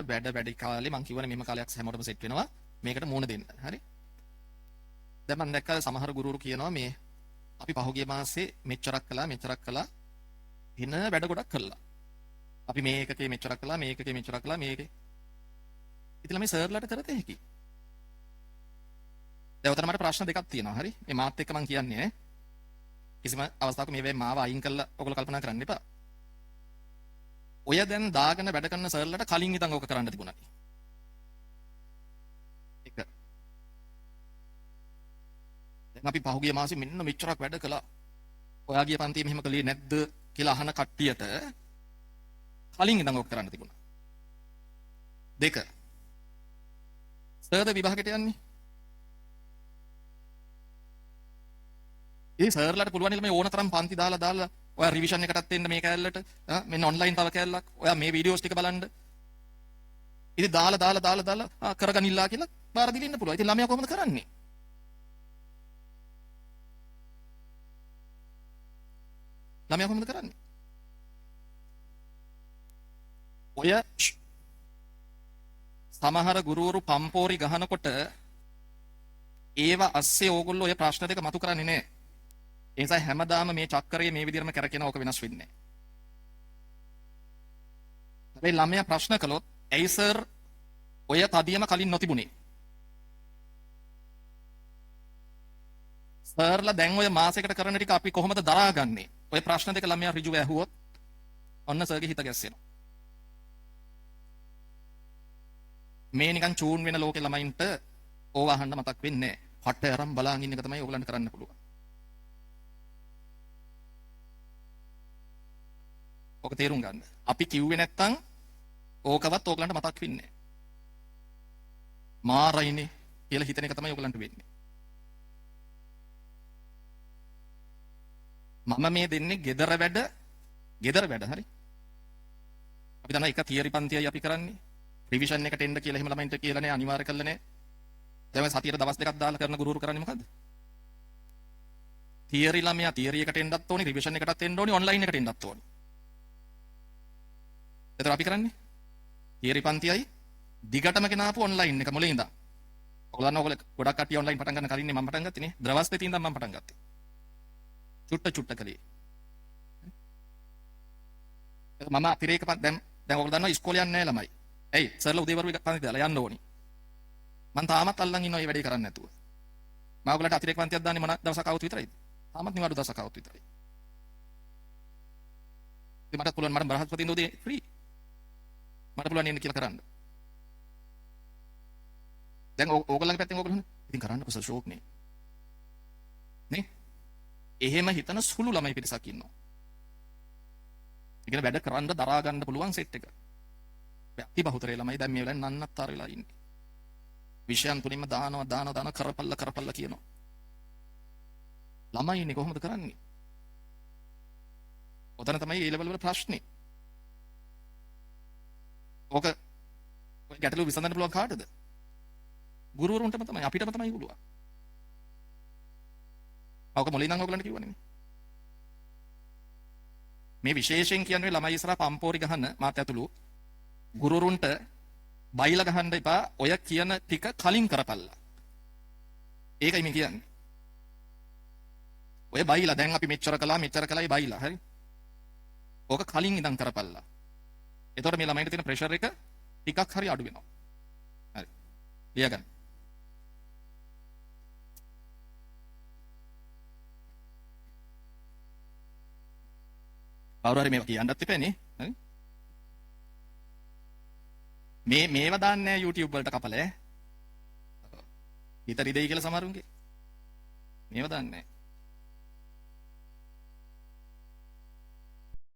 වැඩි කාලේ මං කිව්වනේ මෙහෙම කාලයක් හැමෝටම සෙට් වෙනවා මේකට මුණ දෙන්න. හරි? දැන් මම දැක්කා සමහර ගුරුවරු කියනවා මේ අපි පහුගිය මාසේ මෙච්චරක් කළා එන වැඩ ගොඩක් කළා. අපි මේ එකකේ මෙච්චරක් කළා මේ එකකේ මෙච්චරක් කළා මේකේ. ඉතින් ළමයි සර්ලාට කරත හැකි. දැන් උතන මට ප්‍රශ්න දෙකක් තියෙනවා. හරි? මේ මාත් එක්ක මං කියන්නේ කිසිම අවස්ථාවක මේ වේ මාව අයින් කළා ඔයගොල්ලෝ කල්පනා කරන්න එපා. ඔය දැන් දාගෙන වැඩ කරන සර්ලාට කලින් ඉඳන් ඕක කරන්න තිබුණා. එක. දැන් අපි පහුගිය මාසේ මෙන්න මෙච්චරක් වැඩ කළා. ඔයා ගිය පන්තියේ මෙහෙම කළේ නැද්ද කියලා අහන කට්ටියට කලින් ඉඳන් ඕක කරන්න තිබුණා. දෙක. සර්ද විභාගයට යන්නේ. ඒ සර්ලාට පුළුවන් නේ මේ ඕනතරම් පන්ති දාලා ඔයා රිවිෂන් එකටත් එන්න මේ කැලලට මෙන්න ඔන්ලයින් තව කැලලක් ඔයා මේ වීඩියෝස් ටික බලන්න ඉතින් දාලා කරගනින්නලා කියලා බාර දීලා ඉන්න පුළුවන්. ඉතින් ළමයා කොහොමද කරන්නේ? ඔය සමහර ගුරුවරු පම්පෝරි ගහනකොට ඒව අස්සේ ඕගොල්ලෝ ඔය ප්‍රශ්න දෙක මතු කරන්නේ නැහැ. ඒ නිසා හැමදාම මේ චක්‍රයේ මේ විදිහටම කරකින ඕක වෙනස් වෙන්නේ නැහැ. හැබැයි ළමයා ප්‍රශ්න කළොත් ඇයි සර් ඔය තදියම කලින් නොතිබුණේ? සර්ලා දැන් ඔය මාසයකට කරන ටික අපි කොහොමද දරාගන්නේ? ඔය ප්‍රශ්න දෙක ළමයා ඍජුව ඇහුවොත් ඔන්න සර්ගේ හිත ගැස්සෙනවා. මේ නිකන් චූන් වෙන ලෝකේ ළමයින්ට ඕව අහන්න මතක් වෙන්නේ නැහැ. හට අරන් බලාගෙන ඉන්න එක තමයි ඕගලන්ට කරන්න පුළුවන්. ඔක තේරුම් ගන්න. අපි කිව්වේ නැත්තම් ඕකවත් ඕගලන්ට මතක් වෙන්නේ නැහැ. මාරයිනේ කියලා හිතන එක තමයි ඕගලන්ට වෙන්නේ. මම මේ දෙන්නේ gedara වැඩ හරි. අපි දන්නා එක තියරි පන්තියයි අපි කරන්නේ. රිවිෂන් එකට එන්න කියලා එහෙම ළමයින්ට කියලා නේ අනිවාර්ය කළා නේ. දැන් සතියට දවස් දෙකක් දාලා කරන ගුරුවරු කරන්නේ මොකද්ද? තියරි ළමයා තියරි එකට එන්නත් ඕනි, රිවිෂන් එකටත් එන්න ඕනි, ඔන්ලයින් එකට එන්නත් ඕනි. එතකොට අපි කරන්නේ තියරි පන්තියයි දිගටම ගෙනාපු ඔන්ලයින් එක මුලින් ඉඳන්. ඔයගොල්ලෝ ගොඩක් කට්ටිය ඔන්ලයින් පටන් ගන්න කලින් මම පටන් ගත්තේ නේ. දවස් දෙකකින් ඉඳන් මම පටන් ගත්තේ. චුට්ට කලේ. මම අතිරේක දැන් ඔයගොල්ලෝ දන්නවා ඉස්කෝලේ යන්නේ නැහැ ළමයි. ඇයි? සර්ලා උදේවරු පන්ති දාලා යන්න ඕනි. මම තාමත් අල්ලන් ඉන්නවා මේ වැඩේ කරන්න නැතුව. මම ඔයගොල්ලන්ට අතිරේක පන්තියක් දාන්නේ මොන දවසක් આવුත් විතරයිද? තාමත් නිවාඩු දවසක් આવුත් විතරයි. ඉතින් මට පුළුවන් මට බ්‍රහස්පතින්ද උදේ ෆ්‍රී. මට පුළුවන් එන්න කියලා කරන්න. දැන් ඕගොල්ලන්ගේ පැත්තෙන් ඕගොල්ලෝ ඉතින් කරන්න කොසල් ෂෝක් නේ. නේ? එහෙම හිතන සුළු ළමයි පිරිසක් ඉන්නවා. ඒකන වැඩ කරන්න දරා ගන්න පුළුවන් සෙට් එක. අති බහුතරේ ළමයි දැන් මේ වෙලාවේ නන්නත්තර වෙලා ඉන්නේ. විෂයන් තුනින්ම දානවා කරපල්ල කියනවා. ළමයි ඉන්නේ කොහොමද කරන්නේ? ඔතන තමයි ඒ ලෙවල් වල ප්‍රශ්නේ. ඔය ගැටලුව විසඳන්න පුළුවන් කාටද? ගුරුවරුන්ටම තමයි අපිටම තමයි පුළුවන්. ඔක මොලින් නම් ඔයගලන්ට කිව්වනේ. මේ විශේෂයෙන් කියන්නේ ළමයි ඉස්සරහා පම්පෝරි ගහන මාත් ඇතුළු ගුරුවරුන්ට බයිලා ගහන්න එපා. ඔය කියන ටික කලින් කරපල්ලා. ඒකයි මේ කියන්නේ. ඔය බයිලා දැන් අපි මෙච්චර කළායි බයිලා. හරි? ඕක කලින් ඉඳන් කරපල්ලා. එතකොට මේ ළමයින්ට තියෙන ප්‍රෙෂර් එක ටිකක් හරි අඩු වෙනවා. හරි. ලියගන්න. කවුරු හරි මේවා කියන්නත් එපානේ. හරි? මේවා දාන්නේ නැහැ YouTube වලට කපලා ඈ. හිත රිදෙයි කියලා සමහරුන්ගේ. මේවා දාන්නේ නැහැ.